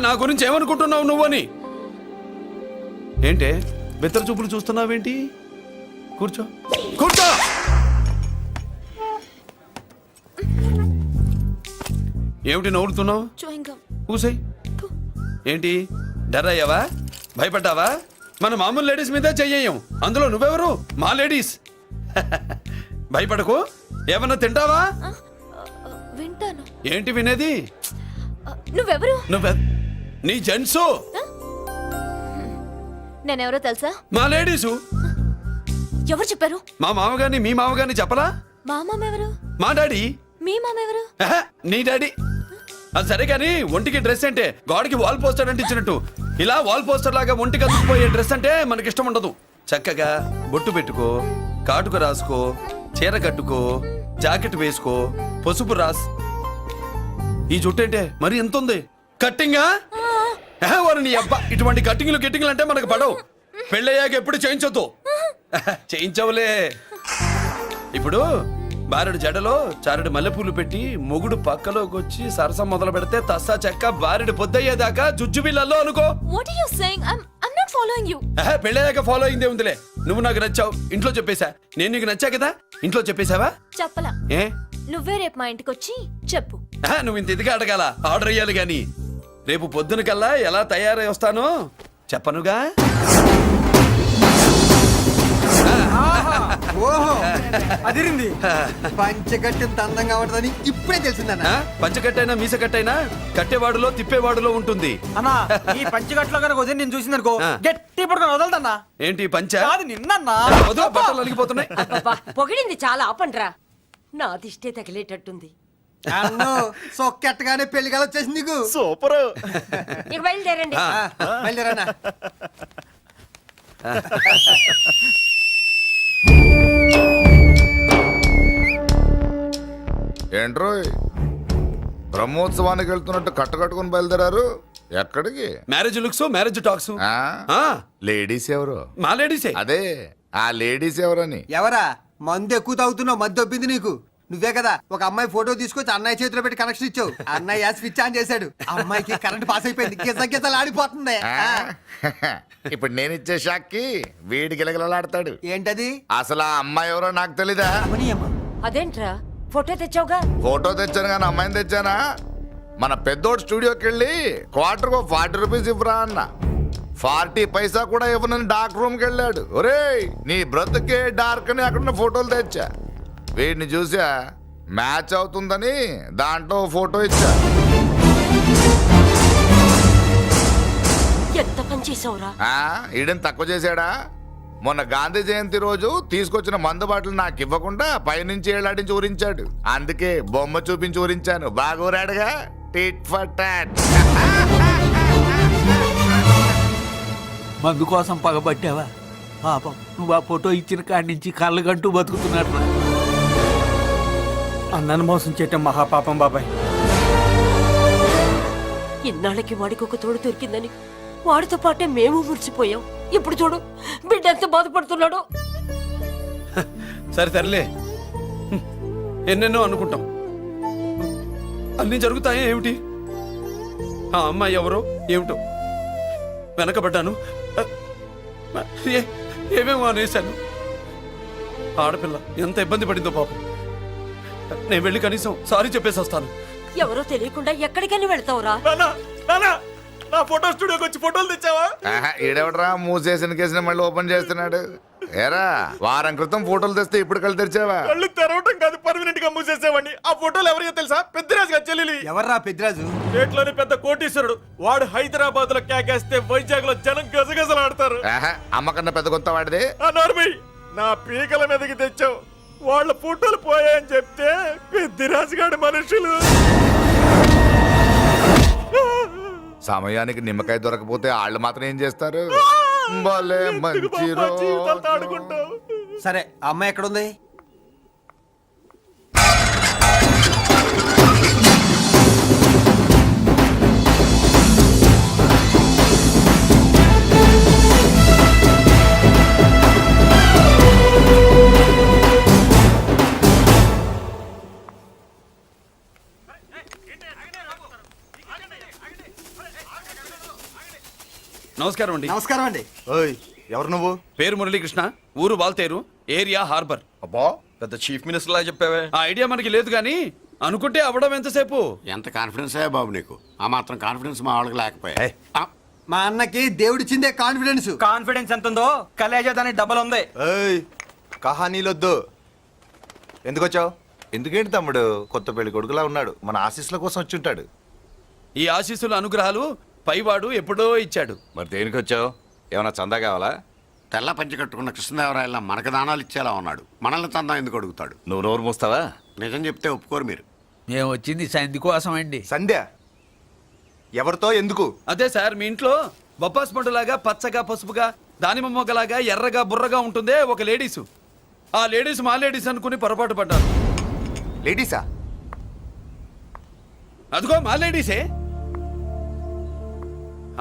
నా గురించి ఏమనుకుంటున్నావు నువ్వు అని? ఏంటే బెత్తర చూపులు చూస్తున్నావేంటి? కూర్చో. ఏమిటి నవ్వుతున్నావు? కూసై. ఏంటి డర్ అయ్యావా? భయపడ్డావా? మన మామూలు లేడీస్ మీద చెయ్యం, అందులో నువ్వెవరు? మా లేడీస్. భయపడకు. ఏమన్నా తింటావా? వింటాను. ఏంటి వినేది? నువ్వెవరు? నీ జెంట్సు. నేనెవరో తెలుసా? మా లేడీసు. ఎవరు చెప్పారు? మా మామగారిని మీ మామగారిని చెప్పలా? మా మామ ఎవరు? మా డాడీ. మీ మామ ఎవరు? నీ డాడీ. అది సరే కానీ ఒంటికి డ్రెస్ అంటే గోడకి వాల్ పోస్టర్ అంటే ఇచ్చినట్టు ఇలా వాల్ పోస్టర్ లాగా ఒంటికి అందుకుపోయే డ్రెస్ అంటే మనకి ఇష్టం ఉండదు. చక్కగా బొట్టు పెట్టుకో, కాటుక రాసుకో, చీర కట్టుకో, జాకెట్ వేసుకో, పసుపు రాస్. ఈ జుట్టు అంటే మరి ఎంత ఉంది? కట్టింగా? వారు నీ అబ్బా, ఇటువంటి కట్టింగ్లు గిట్టింగ్లు అంటే మనకు పడవు. పెళ్ళయ్యాక ఎప్పుడు చేయించొద్దు. చేయించవులే. ఇప్పుడు బారెడు జడలో చారెడు మల్లెపూలు పెట్టి మొగుడు పక్కలోకి వచ్చి సరసం మొదలు పెడితే తస్సా చెక్క బారెడు పొద్దయ్యేదాకా జుజ్జు బిళ్ళల్లో అనుకో. What are you saying? I'm not following you. పెళ్ళయ్యాక ఫాలో అయిందే ఉందిలే. నువ్వు నాకు నచ్చావు, ఇంట్లో చెప్పేశా. నేను నీకు నచ్చా కదా, ఇంట్లో చెప్పేశావా? చెప్పలా. ఏ నువ్వే రేపు మా ఇంటికి వచ్చి చెప్పు. నువ్వు ఇంత ఇదిగా అడగాల, ఆర్డర్ అయ్యాలి గాని. రేపు పొద్దున కల్లా ఎలా తయారై వస్తానో చెప్పనుగా. ఓహో అదిరింది. పంచగట్టెంత అందంగా ఉంటుందని ఇప్పుడే తెలిసిందన్న. పంచకట్టైనా మీసకట్టైనా కట్టేవాడులో తిప్పేవాడులో ఉంటుంది. అన్నా ఈ పంచగట్లో కనుక వదిలి నేను చూసిందనుకో ఆ. గట్టి పడుకొని వదలదన్నా. ఏంటి పంచ? కాదు నిన్నన్నా. వదిలే, బట్టలు అలిగిపోతున్నాయి. అబ్బబ్బా, పొగిడింది చాలా ఆపండ్రా. నా దిష్టే తగిలేటట్టుంది. అన్ను సొక్కెట్టగానే పెళ్లి కల వచ్చేసింది నీకు. సూపర్. ఇక బయలుదేరండి. బయలుదేరన్నా. ఏంట్రోయ్ బ్రహ్మోత్సవానికి వెళ్తున్నట్టు కట్టుకట్టుకుని బయలుదేరారు? ఎక్కడికి? Marriage looks, marriage talks. Ladies ఎవరు? మా లేడీసే. అదే ఆ లేడీస్ ఎవరని. ఎవరా? మందు ఎక్కువ తాగుతున్నావు, మధ్య ఒప్పింది నీకు. నువ్వే కదా ఒక అమ్మాయి ఫోటో తీసుకొచ్చి అన్నయ్య చేతిలో పెట్టి కనెక్షన్ ఇచ్చావు. అన్నయ్య స్విచ్ ఆన్ చేశాడు, అమ్మాయికి కరెంట్ పాస్ అయిపోయింది. గిసలు ఆడిపోతుంది. ఇప్పుడు నేను ఇచ్చే షాక్కి వీడి గిలగిలలాడతాడు. ఏంటది? అసలు ఆ అమ్మాయి ఎవరో నాకు తెలీదా? అదేంట్రా ఫోటో తెచ్చావుగా? ఫోటో తెచ్చాను కానీ అమ్మాయిని తెచ్చానా? మన పెద్దోడు స్టూడియోకి వెళ్ళి క్వార్టర్కు 40 రూపీస్ ఇవ్వరా అన్న. 40 పైసా కూడా ఇవ్వనని డార్క్ రూమ్కి వెళ్ళాడు. ఒరేయ్ నీ బ్రతుకే డార్క్ అని అక్కడ ఫోటోలు తెచ్చా. వీడిని చూసా మ్యాచ్ అవుతుందని దాంట్లో ఫోటో ఇచ్చా. ఎంత పని చేసావురా? ఈడని తక్కువ చేశాడా? మొన్న గాంధీ జయంతి రోజు తీసుకొచ్చిన మందు బాటలు నాకు ఇవ్వకుండా పైనుంచి ఏలాడించి ఊరించాడు. అందుకే బొమ్మ చూపించి ఊరించాను. బాగా ఊరాడుగా. Tit for tat. మందు కోసం పగబట్టావా? పాపం నువ్వు ఆ ఫోటో ఇచ్చిన కాడి నుంచి కళ్ళగంటూ బతుకుతున్నట్టు. అన్నను మోసం చేయటం మహాపాపం బాబాయ్. ఇన్నాళ్ళకి వాడికి ఒక తోడు దొరికిందని వాడితో పాటే మేము మురిసిపోయాం. ఇప్పుడు చూడు బిడ్డ ఎంత బాధపడుతున్నాడో. సరే తరలే, ఎన్నెన్నో అనుకుంటాం, అన్నీ జరుగుతాయా ఏమిటి? ఆ అమ్మాయి ఎవరో ఏమిటో వెనకబడ్డాను, ఏమేమో అనేశాను. ఆడపిల్ల ఎంత ఇబ్బంది పడిందో పాపం. నేను వెళ్ళి కనీసం సారీ చెప్పేసి వస్తాను. ఎవరో తెలియకుండా ఎక్కడికని వెళ్తావురా? నా ఫోటో స్టూడియోకి వచ్చి ఫోటోలు తెచ్చావా? ఈడెవడరా మూసేసిన కేసుని మళ్ళీ ఓపెన్ చేస్తున్నాడు? ఏరా వారం క్రితం ఫోటోలు తెస్తే ఇప్పుడు కళ్ళు తెరిచావా? కళ్ళు తెరవటం కాదు, పర్మనెంట్ గా మూసేసేవాడిని. ఆ ఫోటోలు ఎవరికో తెలుసా? పెద్దరాజు గారి చెల్లెలి. ఎవర్రా పెద్దరాజు? స్టేట్లోని పెద్ద కోటీశ్వరుడు. వాడు హైదరాబాద్ లో కేకేస్తే వైజాగ్ లో జనం గజగజలాడతారు. అమ్మకన్నా పెద్ద కొత్త వాడిదే. నా పీకల మీదకి తెచ్చావు. వాళ్ళ ఫోటోలు పోయాయని చెప్తే పెద్దరాజు గారి మనుషులు. సమయానికి నిమ్మకాయ దొరకపోతే వాళ్ళు మాత్రం ఏం చేస్తారు? భలే మంచి రోజు. సరే అమ్మాయి ఎక్కడుంది? నమస్కారం అండి. నమస్కారం అండి. ఓయ్ ఎవరు నువ్వు? పేరు మురళీకృష్ణ, ఊరు వాల్తేరు, ఏరియా హార్బర్. అబ్బా పెద్ద చీఫ్ మినిస్టర్ లా చెప్పావే. ఆ ఐడియా మనకి లేదు కానీ అనుకుంటే అవ్వడం ఎంతసేపు? ఎంత కాన్ఫిడెన్స్ అయ్యా బాబు నీకు? ఆ మాత్రం కాన్ఫిడెన్స్ మా వాళ్ళకి లేకపోయా? మా అన్నకి దేవుడిచ్చిందే కాన్ఫిడెన్స్. కాన్ఫిడెన్స్ ఎంత ఉందో కలేజా దాని డబల్ ఉంది. కహానీలొద్దు. ఎందుకు వచ్చావు? ఎందుకేంటి తమ్ముడు కొత్త పెళ్లి కొడుకులా ఉన్నాడు. మన ఆశీస్సుల కోసం వచ్చి ఉంటాడు. ఈ ఆశీస్సుల అనుగ్రహాలు పైవాడు ఎప్పుడో ఇచ్చాడు. మరి దేనికి వచ్చావు? ఏమైనా చందా కావాలా? తెల్ల పంచి కట్టుకున్న కృష్ణదేవరాయల మనకు దానాలు ఇచ్చేలా ఉన్నాడు. మనల్ని చందా ఎందుకు అడుగుతాడు? నువ్వు నోరు మూస్తావా? నిజం చెప్తే ఒప్పుకోరు మీరు. మేము వచ్చింది సంధి కోసం అండి. సంధ్య ఎవరితో ఎందుకు? అదే సార్, మీ ఇంట్లో బొప్పాస్ పండులాగా పచ్చగా పసుపుగా దానిమ్మ మొగ్గలాగా ఎర్రగా బుర్రగా ఉంటుందే ఒక లేడీసు. ఆ లేడీస్ మా లేడీస్ అనుకుని పొరపాటు పడ్డారు. లేడీసా? అదిగో మా లేడీసే.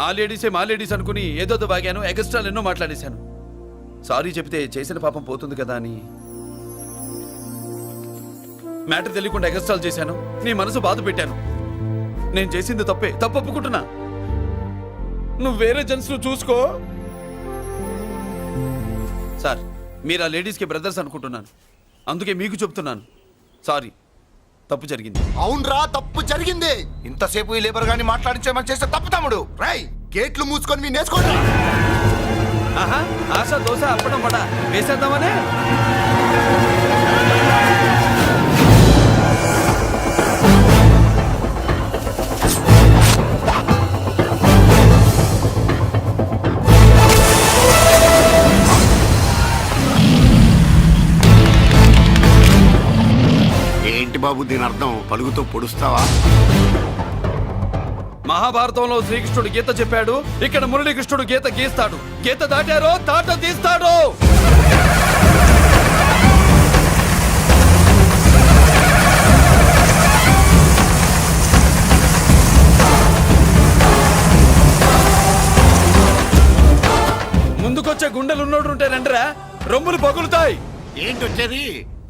ఆ లేడీసే మా లేడీస్ అనుకుని ఏదో బాగాను, ఎగస్ట్రాలు ఎన్నో మాట్లాడేశాను. సారీ చెప్తే చేసిన పాపం పోతుంది కదా అని. మ్యాటర్ తెలియకుండా ఎగస్ట్రాల్ చేశాను, నీ మనసు బాధ పెట్టాను. నేను చేసింది తప్పే, తప్పు ఒప్పుకుంటున్నా. నువ్వు వేరే జెంట్స్ చూసుకో. సార్, మీరు ఆ లేడీస్కి బ్రదర్స్ అనుకుంటున్నాను, అందుకే మీకు చెప్తున్నాను. సారీ, తప్పు జరిగింది. అవునరా, తప్పు జరిగింది. ఇంతసేపు ఈ లేబర్ గాని మాట్లాడించేమని చేస్తే తప్పు తమ్ముడు. రై, గేట్లు మూసుకొని మీ నేర్చుకోండి. ఆహా, ఆశ దోశ అప్పడం పడ వేసేద్దామనే. ఏంటి బాబు దీని అర్థం? పలుగుతో పొడుస్తావా? మహాభారతంలో శ్రీకృష్ణుడు గీత చెప్పాడు, ఇక్కడ మురళీకృష్ణుడు గీత గీస్తాడు. గీత దాటారో తాట తీస్తాడు. ముందుకొచ్చే గుండెలు ఉన్నోడు ఉంటే రండిరా, రొమ్ములు పగులుతాయి. ఏంటి వచ్చేది?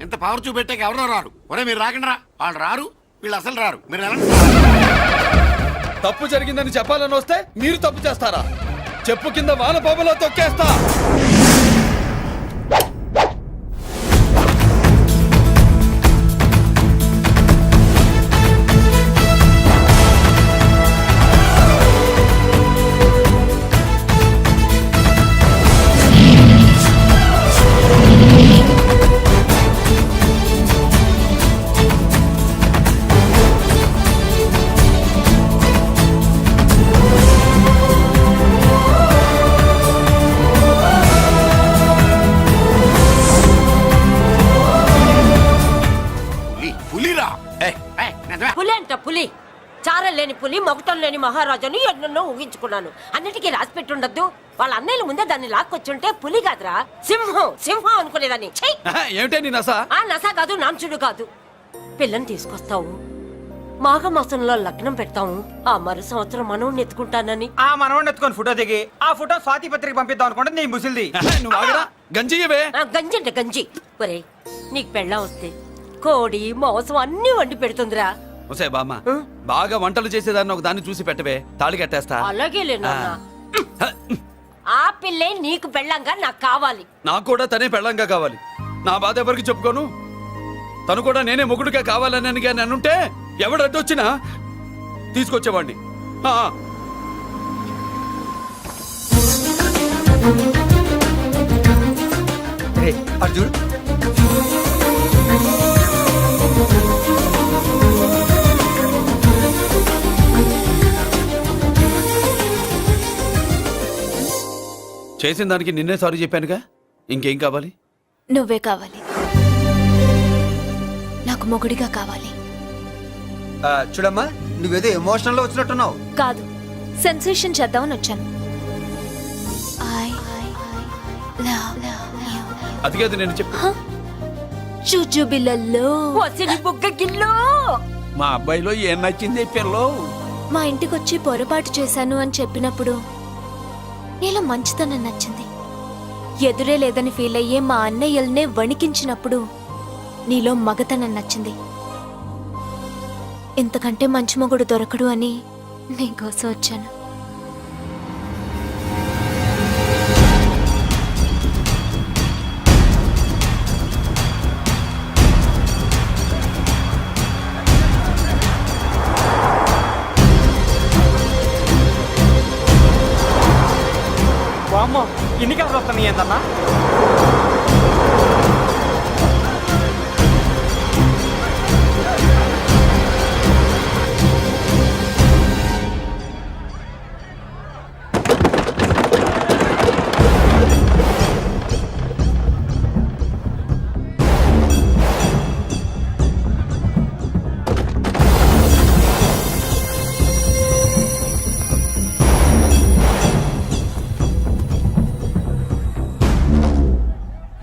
ఇంత పవర్ చూపెట్టాక ఎవరో రారు. ఒరే మీరు రాకండి రా. వాళ్ళు రారు, వీళ్ళు అసలు రారు. మీరు ఎలా? తప్పు జరిగిందని చెప్పాలని వస్తే మీరు తప్పు చేస్తారా? చెప్పు కింద వాన బాబులో తొక్కేస్తా. పులి అంట పులి, చారం లేని పులి, మొగటం లేని మహారాజుని ఎన్నెన్నో ఊహించుకున్నాను. అన్నిటికీ రాసి పెట్టుండద్దు. వాళ్ళ అన్నయ్యల ముందే దాన్ని లాక్కొచ్చుంటే పులి కాదురా, సింహం సింహం అనుకునేదాన్ని. ఏమిటే నీ నస? ఆ నస కాదు, నాంచుడు కాదు. పిల్లని తీసుకొస్తావు, మాఘమాసంలో లగ్నం పెడతాము, ఆ మరు సంవత్సరం మనోడిని ఎత్తుకుంటానని. ఆ మనోడిని ఎత్తుకొని ఫోటో దిగి ఆ ఫోటో స్వాతి పత్రిక పంపిద్దాం అనుకుంటే నీ ముసిల్ది. నువ్వు ఆగరా, గంజియవే. గంజి అంటే గంజి. ఒరే, నీకు పెళ్ళం వస్తే కోడి మాంసం అన్ని వండి పెడుతుందిరా. ఒసే బామ్మ, బాగా వంటలు చేసేదాన్ని ఒక దాన్ని చూసి పెట్టవే, తాళి కట్టేస్తా. అలాగే లేనా? ఆ పిల్లే నీకు పెళ్ళంగా నాకు కావాలి. నాకు కూడా తనే పెళ్ళంగా కావాలి. నా బాధ ఎవరికి చెప్పుకోను. తను కూడా నేనే మొగుడుగా కావాలని కానీ అనుంటే ఎవడు అడ్డొచ్చినా తీసుకొచ్చేవాడిని. అర్జున్, చేసిన దానికి నిన్నే సారీ చెప్పానుగా, ఇంకేం కావాలి? నువ్వే కావాలి, నాకు మొగుడిగా కావాలి. చూడమ్మా, నువ్వేదో ఎమోషనల్ లో వచ్చినట్టున్నావు. కాదు, సెన్సేషన్ చేద్దామని వచ్చాను. అది కాదు నేను చెప్పు. చుచుబిళ్ళల్లో బుగ్గ గిల్లో మా అబ్బాయిలో ఏం నచ్చింది పిల్లో? మా ఇంటికొచ్చి పొరపాటు చేశాను అని చెప్పినప్పుడు నీలో మంచితనం నచ్చింది. ఎదురే లేదని ఫీల్ అయ్యే మా అన్నయ్యల్నే వణికించినప్పుడు నీలో మగతనం నచ్చింది. ఇంతకంటే మంచి మొగుడు దొరకడు అని నీకోసం వచ్చాను. అమ్మో, ఇన్ని కలర్లు వస్తున్నాయి ఏంటన్నా?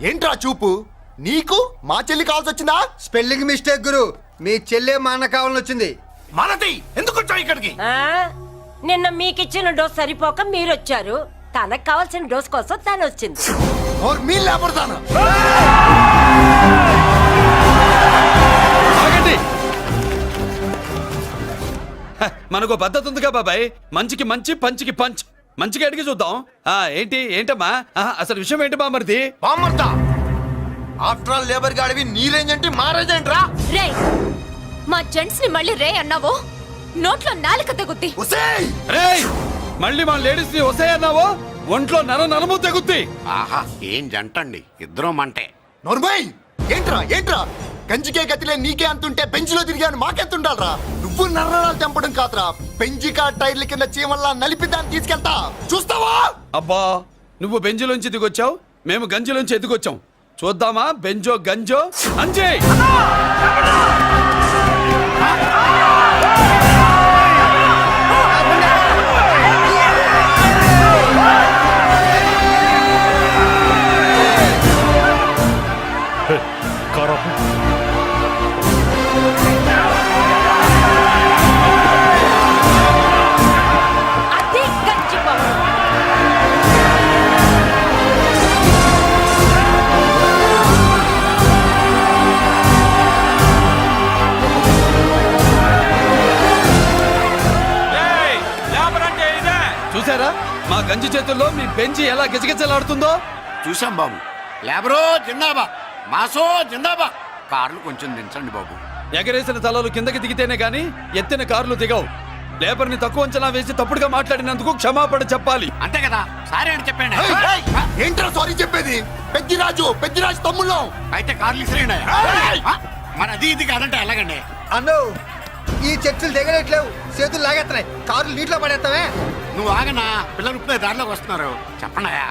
ఏంట్రా చూపు? నీకు మా చెల్లి కావాల్సి వచ్చిందా? స్పెల్లింగ్ మిస్టేక్ గురు. మీ చెల్లె మా అన్న కావాలని వచ్చింది. మనది ఎందుకు వచ్చావు ఇక్కడికి? నిన్న మీకిచ్చిన డోస్ సరిపోక మీరొచ్చారు. తనకు కావాల్సిన డోస్ కోసం తను వచ్చింది. और मी लेपड़ताना। మనకు పద్ధతి ఉందిగా బాబాయ్, మంచికి మంచి పంచికి పంచ్. మంచిగా అడిగి చూద్దాం. ఏంటమ్మా అసలు విషయం ఏంటి బామర్ది? బామ్మర్దా ఆఫ్టర్ ఆల్ లేబర్ గాడివి నీ రేంజ్ ఏంటి మా రేంజ్ ఏంట్రా? రే మా జెంట్స్ ని మళ్ళీ రే అన్నావో నోట్లో నాలుక తెగుద్ది. ఒసేయ్ రేయ్ మళ్ళీ మా లేడీస్ ని వస్తాయన్నావో ఒంట్లో నరము తెగుద్ది. ఆహా ఏం జంటండి, ఇద్దరం మంటే. నోర్మై ఏంట్రా ఏంట్రా గంజికే గతిలే నీకే అంతుంటే బెంచ్లో తిరిగాను మాకెంతుండాలరా? నువ్వు నర్రాలు తెంపడం కాదురా, బెంజికా టైర్ల కింద చీమల్లా నలిపి దాన్ని తీసుకెళ్తా చూస్తావా? అబ్బా నువ్వు బెంజులోంచి దిగొచ్చావు, మేము గంజిలోంచి ఎదిగొచ్చాం. చూద్దామా బెంజో గంజో అంజే. అదే గంజి పవర్. చూసారా మా గంజి చేతుల్లో మీ బెంజి ఎలా గిజగిజలాడుతుందో? చూసాం బాబు. లేబరో జిందాబా, మాసో జిందాబా. కార్లు కొంచెం దించండి బాబు. ఎగరేసిన తలలు కిందకి దిగితేనే గాని ఎత్తిన కార్లు దిగవు. లేబర్ ని తక్కువ అంచనా వేసి తప్పుడుగా మాట్లాడినందుకు క్షమాపణ చెప్పాలి. అంతే కదా, సారీ అని చెప్పండి. ఏంట్రా సారీ చెప్పేది? పెద్దిరాజు తమ్ముళ్ళం. అయితే కార్లు ఇసిరేయండి. మరి అది ఇది కాదంటే ఎలాగండి? అన్నో ఈ చర్చలు దిగలేట్లేవు, చేతులు లాగేస్తున్నాయి, కార్లు నీటిలో పడేస్తావే. నువ్వు ఆగనా, పిల్లలు ఇప్పుడే దారిలోకి వస్తున్నారు. చెప్పండాయా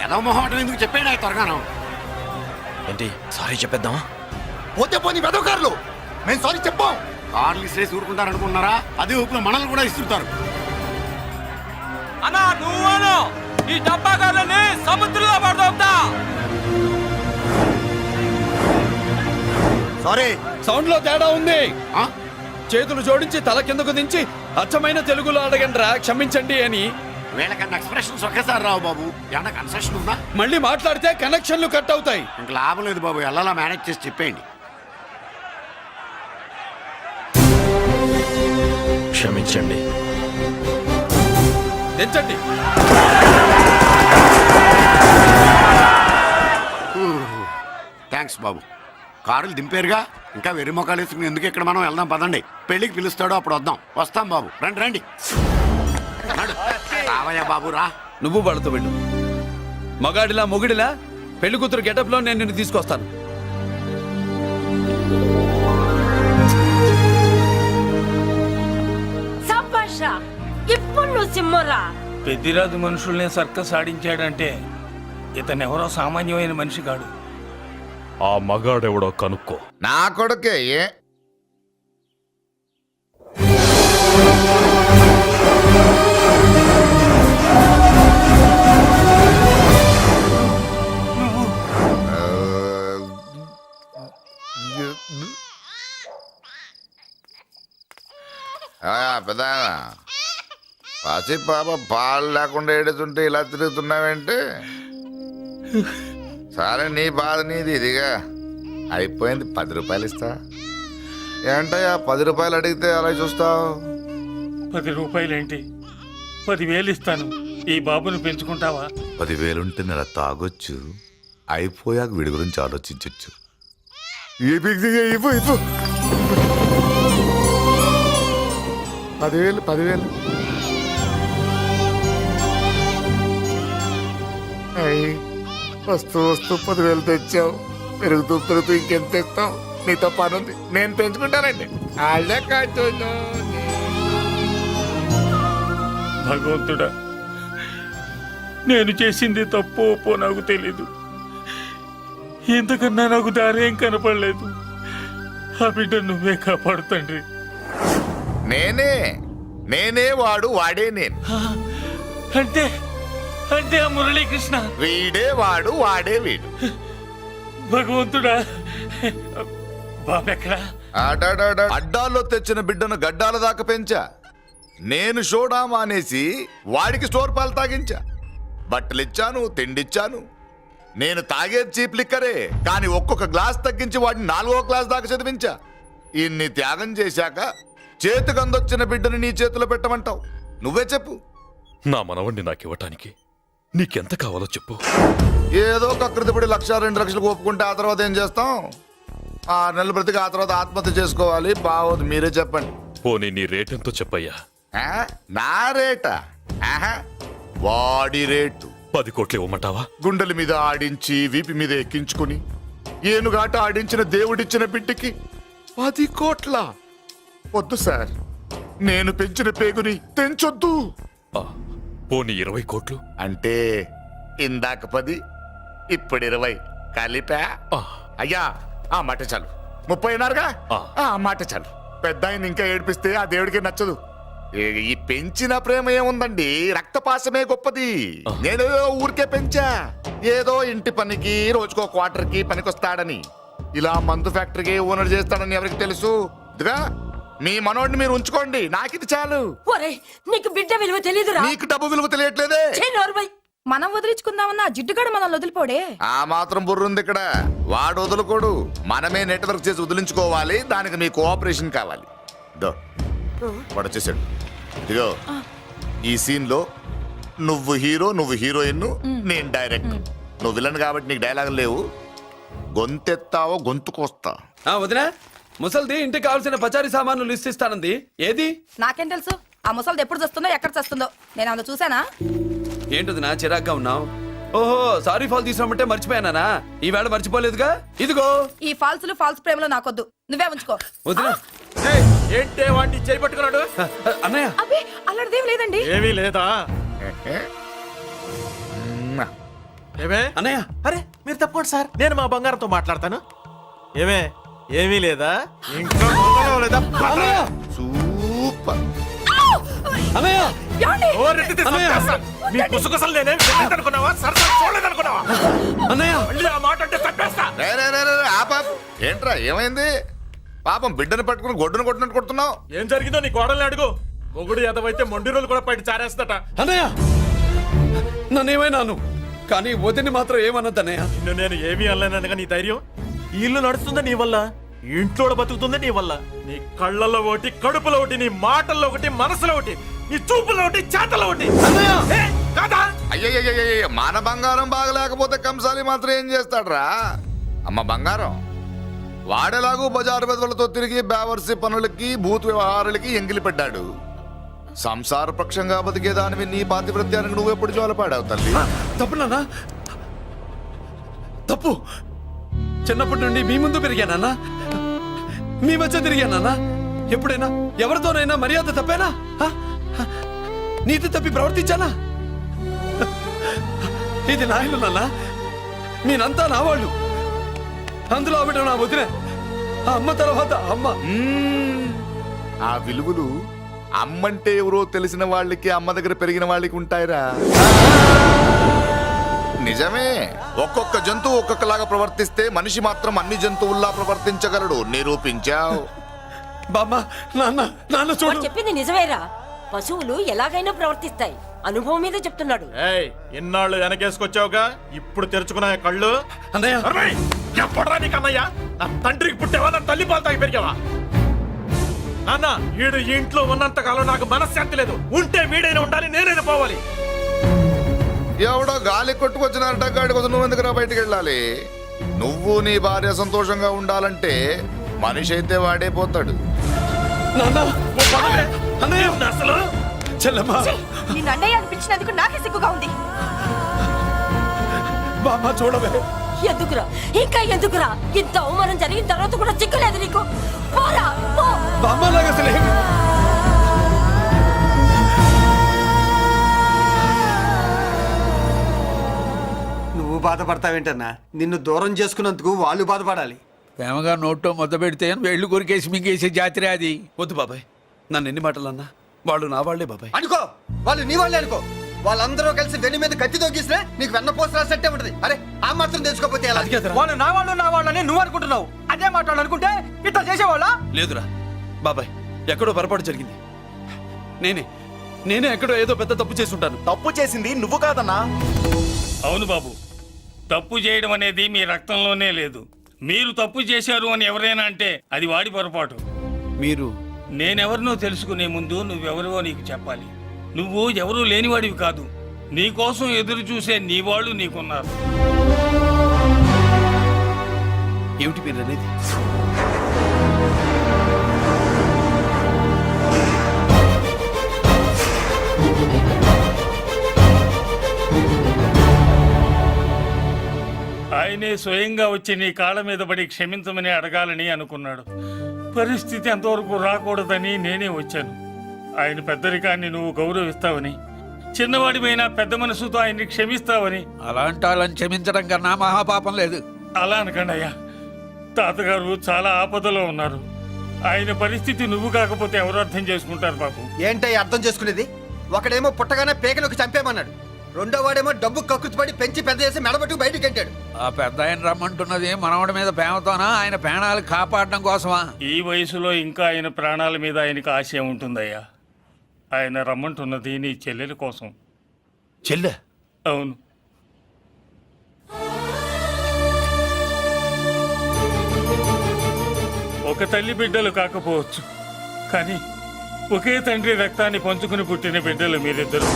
ఏదో మొహమాటం ఎందుకు చెప్పండి త్వరగాను. ఏంటి సారీ చెప్పేద్దామా? పోతే పోనీ వెదవ కార్లు, మేము సారీ చెప్పాం. కార్లు ఇసిరేసి ఊరుకుంటారు అనుకున్నారా? అదే ఊపిలో మనల్ని కూడా ఇస్తుంటారు. అన్నా నువ్వు ఈ డబ్బాగాలని సముద్రంలో పడదా? సారీ సౌండ్ లో తేడా ఉంది. ఆ? చేతులు జోడించి తల కిందకు దించి అచ్చమైన తెలుగులో అడగండ్రా క్షమించండి అని. వీళ్ళకన్నా ఎక్స్ప్రెషన్స్ ఒకేసారి రావు బాబు. ఏమన్నా కన్సెషన్ ఉందా? మళ్ళీ మాట్లాడితే కనెక్షన్లు కట్ అవుతాయి. ఇంక లాభం లేదు బాబు, ఎలా మేనేజ్ చేసి చెప్పేయండి. క్షమించండి. తెచ్చండి. థ్యాంక్స్ బాబు. కారులు దింపారుగా, ఇంకా వెర్రి మొక్కలు వేసుకుని ఎందుకు ఇక్కడ మనం వెళ్దాం పదండి. పెళ్లికి పిలుస్తాడో అప్పుడు వద్దాం. వస్తాం బాబు, రండి రండి. రావయ్యా బాబు రా. నువ్వు వాళ్ళతో వెళ్ళు. మగాడిలా మొగుడిలా పెళ్లి కూతురు గెటప్ లో నేను నిన్ను తీసుకొస్తాను. సభాషా, ఇప్పుడు నువ్వు సింహరా. పెద్దిరాజు మనుషుల్ని సర్కస్ ఆడించాడంటే ఇతనెవరో సామాన్యమైన మనిషి కాడు. ఆ మగాడెవడో కనుక్కో. నా కొడుకే ఏ పెద్ద పసి పాప పాలు లేకుండా ఏడుతుంటే ఇలా తిరుగుతున్నావేంటి? సరే నీ బాధ నీది, ఇదిగా అయిపోయింది. 10 రూపాయలు ఇస్తా. ఏంటయ్యా 10 రూపాయలు అడిగితే అలా చూస్తావు? 10 రూపాయలేంటి, 10,000 ఇస్తాను. ఈ బాబుని పెంచుకుంటావా? 10,000 ఉంటే నెల తాగొచ్చు, అయిపోయాక వీడి గురించి ఆలోచించవచ్చు. 10,000 వస్తూ 10,000 తెచ్చావు. పెరుగుతూ ఇంకెంత తెస్తావు? నీతో పని ఉంది, నేను పెంచుకుంటానండి. భగవంతుడా, నేను చేసింది తప్పు ఒప్పో నాకు తెలీదు. ఇంతకన్నా నాకు దారేం కనపడలేదు. ఆ బిడ్డ నువ్వే కాపాడు తండ్రి. నేనే వాడు, వాడే నేను. అంటే అంటే ఆ మురళీకృష్ణ వీడే వాడు, వాడే వీడు. భగవంతుడా, బాబెక్కడా? అడ్డాల్లో తెచ్చిన బిడ్డను గడ్డాల దాకా పెంచా. నేను షోడా మానేసి వాడికి స్టోర్ పాలు తాగించా. బట్టలిచ్చాను, తిండిచ్చాను. నేను తాగేది చీప్ లిక్కరే, కానీ ఒక్కొక్క గ్లాస్ తగ్గించి వాడిని 4వ క్లాస్ దాకా చదివించా. ఇన్ని త్యాగం చేశాక చేతికి అందొచ్చిన బిడ్డని నీ చేతిలో పెట్టమంటావు? నువ్వే చెప్పు. నా మనవణ్ణి నాకివ్వటానికి నీకెంత కావాలో చెప్పు. ఏదో కకృతిపడి 1,00,000 2 లక్షలకు ఒప్పుకుంటే ఆ తర్వాత ఏం చేస్తాం? 6 నెలలు బ్రతికి ఆ తర్వాత ఆత్మహత్య చేసుకోవాలి. బావోదు, మీరే చెప్పండి. పోనీ నీ రేటెంతో చెప్పయ్యా. ఆ? నా రేటా? ఆహా, వాడి రేటు. 10 కోట్లు ఇవ్వమంటావా? గుండెల మీద ఆడించి వీపి మీద ఎక్కించుకుని ఏనుగాట ఆడించిన దేవుడిచ్చిన బిడ్డకి 10 కోట్ల? వద్దు సార్, నేను పెంచిన పేగుని తెంచొద్దు. ఆ, పోనీ 20 కోట్లు? అంటే ఇందాక 10 ఇప్పుడు 20 కలిపా? ఆ. అయ్యా, ఆ మాట చాలు. 30 అన్నారుగా? ఆ. ఆ మాట చాలు. పెద్ద ఆయన ఇంకా ఏడిపిస్తే ఆ దేవుడికి నచ్చదు. ఈ పెంచిన ప్రేమ ఏముందండి, రక్తపాసమే గొప్పది. నేనేదో ఊరికే పెంచా, ఏదో ఇంటి పనికి రోజుకో క్వార్టర్కి పనికొస్తాడని. ఇలా మందు ఫ్యాక్టరీకి ఓనర్ చేస్తాడని ఎవరికి తెలుసు? ఇదిగా మీ మనోడిని మీరు ఉంచుకోండి, నాకిది చాలు. ఒరే, నీకు బిడ్డ విలువ తెలీదురా? నీకు డబ్బు విలువ తెలియట్లేదే. ఛీ, నోర్మై. మనం వదిలించుకుందామన్నా జిడ్డుగాడు మనల్ని వదిలిపోడే. ఆ మాత్రం బుర్రుంది ఇక్కడ. వాడు వదులుకోడు, మనమే నెట్వర్క్ చేసి వదిలించుకోవాలి. దానికి మీ కోఆపరేషన్ కావాలి. దో వాడు వచ్చేసాడు. ఇదిగో ఈ సీన్ లో నువ్వు హీరో, నువ్వు హీరోయిన్, నేను డైరెక్ట్. నువ్వు విలన్ కాబట్టి నీకు డైలాగ్ లేవు. గొంతెత్తావో గొంతుకొస్తా. వదినా, ముసల్ది ఇంటికి కావాల్సిన పచారీ సామాన్లు లిస్ట్ ఇస్తానంది. ఏది? నాకేం తెలుసు ఆ ముసలిది ఎప్పుడు చస్తుందో ఎక్కడ చస్తుందో? నేను అందులో చూసానా? ఏంటదినా చిరాగ్గా ఉన్నావు? ఓహో, సారీ ఫాల్ తీసుకురామంటే మర్చిపోయానా? ఈవేళ మర్చిపోలేదుగా. ఇదిగో ఈ ఫాల్స్ ప్రేమలో నాకొద్దు, నువ్వే ఉంచుకో. వదినా. ఏంటే వాడిని చేయి పట్టుకున్నాడు? అన్నయ్య, అబ్బే అల్లడిదేం లేదండి. ఏమీ లేదా? ఏమే అన్నయ్య, అరే మీరు తప్పకుండా సార్, నేను మా బంగారంతో మాట్లాడతాను. ఏమే ఏమీ లేదా? ఇంకా మొదలు లేదా? సూపర్. అన్నయ్య, ఏమండి? ఓరెత్తితే చంపేస్తాను. మీ కుసకుసలు నేనేం తెలియదనుకున్నావా? సరసలు చూడలేదనుకున్నావా? అన్నయ్య, మళ్ళీ ఆ మాట అంటే చంపేస్తా. రే, రే, రే, రే, ఆపాప్. ఏంట్రా ఏమైంది? పాపం బిడ్డను పట్టుకుని గొడ్డును కొట్టినట్టు కొడుతున్నావు. ఏం జరిగిందో నీ కోడల్ని అడుగు. మొగుడు ఎదవైతే మొండి రోజులు కూడా బయట చారేస్తట. అన్నయ్య, నన్నేమైనాను కానీ వదిని మాత్రం ఏమన్నది అన్నయ్య. నిన్ను నేను ఏమీ అనలేనగా నీ ధైర్యం. ఈ ఇల్లు నడుస్తుందా నీ వల్ల, ఈ ఇంట్లో బతుకుతుంది నీ వల్ల. నీ కళ్ళల్లో ఒకటి, కడుపులో ఒకటి, నీ మాటల్లో ఒకటి, మనసులో ఒకటి, నీ చూపులో ఒకటి, చేతల్లో ఒకటి. ఏ, కాదా? అయ్యయ్యయ్యయ్య, మన బంగారం బాగలేకపోతే కంసాలి మాత్రం ఏం చేస్తాడ్రా? అమ్మ బంగారం వాడేలాగూ బజారు బెదవులతో తిరిగి బేవర్సి పనులకి భూత వ్యవహారాలకి ఎంగిలి పెట్టాడు. సంసార పక్షంగా బతికేదానివి నీ పాతివృత్యానికి నువ్వెప్పుడు జోలపాడావు తల్లి? తప్పు నాన్న, తప్పు. చిన్నప్పటి నుండి మీ ముందు పెరిగానన్నా, మీ మధ్య తిరిగానన్నా. ఎప్పుడైనా ఎవరితోనైనా మర్యాద తప్పేనా? నీతి తప్పి ప్రవర్తించానా? ఇది నా ఇల్లు నాన్న, నేనంతా నా వాళ్ళు. అందులో ఆవిడ నా వదిలే, ఆ అమ్మ తర్వాత అమ్మ. ఆ విలువలు అమ్మంటే ఎవరో తెలిసిన వాళ్ళకి, అమ్మ దగ్గర పెరిగిన వాళ్ళకి ఉంటాయిరా. నిజమే, ఒక్కొక్క జంతువు ఒక్కొక్కలాగా ప్రవర్తిస్తే మనిషి మాత్రం అన్ని జంతువుల్లా ప్రవర్తించగలడు. నిరూపించావు. బామ్మ, నాన్న, నాన్న వాడు చూడు. చెప్పింది నిజమేరా. పశువులు ఎలాగైనా ప్రవర్తిస్తాయి. అనుభవం మీద చెప్తున్నాడు. ఏయ్, ఇన్నాళ్ళు వెనకేసుకొచ్చావుగా, ఇప్పుడు తెరుచుకున్నా కళ్ళు. అన్నయ్య, అరవై! ఎప్పుడురా నీకు అన్నయ్య? నా తండ్రికి పుట్టావా, నా తల్లి పాలు తాగి పెరిగావా? నాన్న, వీడు ఈ ఇంట్లో ఉన్నంత కాలం నాకు మనశ్శాంతి లేదు. ఉంటే వీడైనా ఉండాలి, నేనైనా పోవాలి. ఎవడో గాలి కొట్టుకొచ్చినారట, గాడి కోసం నువ్వు ఎందుకురా బయటికి వెళ్ళాలి? నువ్వు నీ భార్య సంతోషంగా ఉండాలంటే మనిషి అయితే వాడే పోతాడు. నాన్న, ఓ పదవే. అన్నయ్య, అసలు చెల్లమ్మ, నిన్ను అన్నయ్య అనిపించినందుకు నాకే సిగ్గుగా ఉంది. బామ్మ చూడవే. ఎందుకురా, ఇంకా ఎందుకురా? ఇంత అవమానం జరిగిన తర్వాత కూడా చిక్కలేదు నీకు? పోరా, పో. బామ్మ లాగా అసలు ఏమి- నువ్వు బాధపడతావేంటన్నా? నిన్ను దూరం చేసుకున్నందుకు వాళ్ళు బాధపడాలి. ప్రేమగా నోట్లో మొద్ద పెడితే వేళ్ళు కొరికేసి మింగేసే జాతర అది. వద్దు బాబాయ్, నన్ను ఎన్ని మాటలు అన్నా వాళ్ళు నా వాళ్లే బాబాయ్. అనుకో, వాళ్ళు నీ వాళ్ళే అనుకో. వాళ్ళందరూ కలిసి వెన్ను మీద కత్తి తొగిస్తే నీకు వెన్నపోస రాసట్టే ఉంటది. అరే ఆ మాత్రం తెలుసుకోకపోతే ఎలా? వాళ్ళు నా వాళ్ళని నువ్వు అనుకుంటున్నావు. అదే మాట్లాడు అనుకుంటే ఇట్లా చేసేవాళ్ళ. లేదురా బాబాయ్, ఎక్కడో పొరపాటు జరిగింది. నేనే ఎక్కడో ఏదో పెద్ద తప్పు చేసి ఉంటాను. తప్పు చేసింది నువ్వు కాదన్నా. అవును బాబు, తప్పు చేయడం అనేది మీ రక్తంలోనే లేదు. మీరు తప్పు చేశారు అని ఎవరైనా అంటే అది వాడి పొరపాటు. మీరు నేనెవరినో తెలుసుకునే ముందు నువ్వెవరివో నీకు చెప్పాలి. నువ్వు ఎవరూ లేనివాడివి కాదు. నీకోసం ఎదురు చూసే నీ వాళ్ళు నీకున్నారు. ఏమిటి మీరు అనేది? ఆయనే స్వయంగా వచ్చి నీ కాళ్ళ మీద పడి క్షమించమని అడగాలని అనుకున్నాడు. పరిస్థితి అంతవరకు రాకూడదని నేనే వచ్చాను. ఆయన పెద్దరికాన్ని నువ్వు గౌరవిస్తావని, చిన్నవాడిపైన పెద్ద మనసుతో ఆయన్ని క్షమిస్తావని. అలాంటి వాళ్ళని క్షమించడం కన్నా మహాపాపం లేదు. అలా అనకండి అయ్యా. తాతగారు చాలా ఆపదలో ఉన్నారు. ఆయన పరిస్థితి నువ్వు కాకపోతే ఎవరు అర్థం చేసుకుంటారు బాబు? ఏంటయ్య అర్థం చేసుకునేది? ఒకడేమో పుట్టగానే పేకలోకి చంపేమన్నాడు, రెండో వాడేమో డబ్బు కక్కుతుపడి పెంచి పెద్ద చేసి మెడబెట్టుకు బయటికి గంటాడు. ఆ పెద్ద ఆయన రమ్మంటున్నది మనవడి మీద ప్రేమతోనా, ఆయన ప్రాణాలు కాపాడడం కోసమా? ఈ వయసులో ఇంకా ఆయన ప్రాణాల మీద ఆయనకు ఆశ ఉంటుందయ్యా. ఆయన రమ్మంటున్నది నీ చెల్లెల కోసం. చెల్లె? అవును. ఒక తల్లి బిడ్డలు కాకపోవచ్చు, కానీ ఒకే తండ్రి రక్తాన్ని పంచుకుని పుట్టిన బిడ్డలు మీరిద్దరు.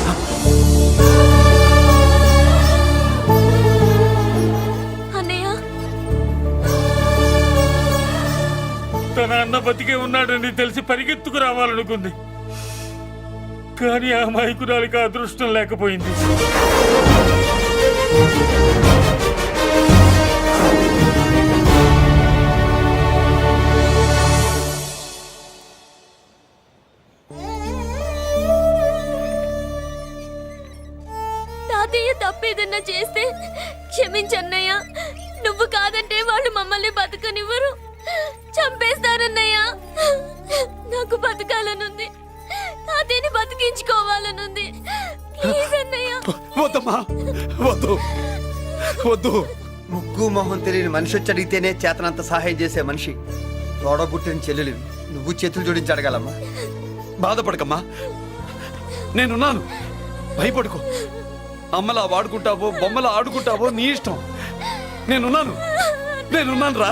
అన్నయ్య, తన అన్న బతికే ఉన్నాడని తెలిసి పరిగెత్తుకు రావాలనుకుంది, కానీ ఆ మైకురాలికి అదృష్టం లేకపోయింది. తాతయ్య తప్పేదన్నా చేస్తే క్షమించన్నయ్య. నువ్వు కాదంటే వాళ్ళు మమ్మల్ని బతకనివ్వరు, చంపేస్తారన్నయ్య. నాకు బతకాలనుంది, తాతయ్యని బతికించుకోవాలనుంది. ప్లీజ్ అన్నయ్య. వద్దమ్మా, వద్దు వద్దు. ముగ్గు మొహం తెలియని మనిషి వచ్చి అడిగితేనే చేతనంత సహాయం చేసే మనిషి. తోడబుట్టిన చెల్లెలు నువ్వు చేతులు జోడించి అడగాలమ్మా. బాధపడకమ్మా, నేనున్నాను. భయపడుకో. అమ్మలా వాడుకుంటావో బొమ్మలా ఆడుకుంటావో నీ ఇష్టం. నేనున్నాను రా.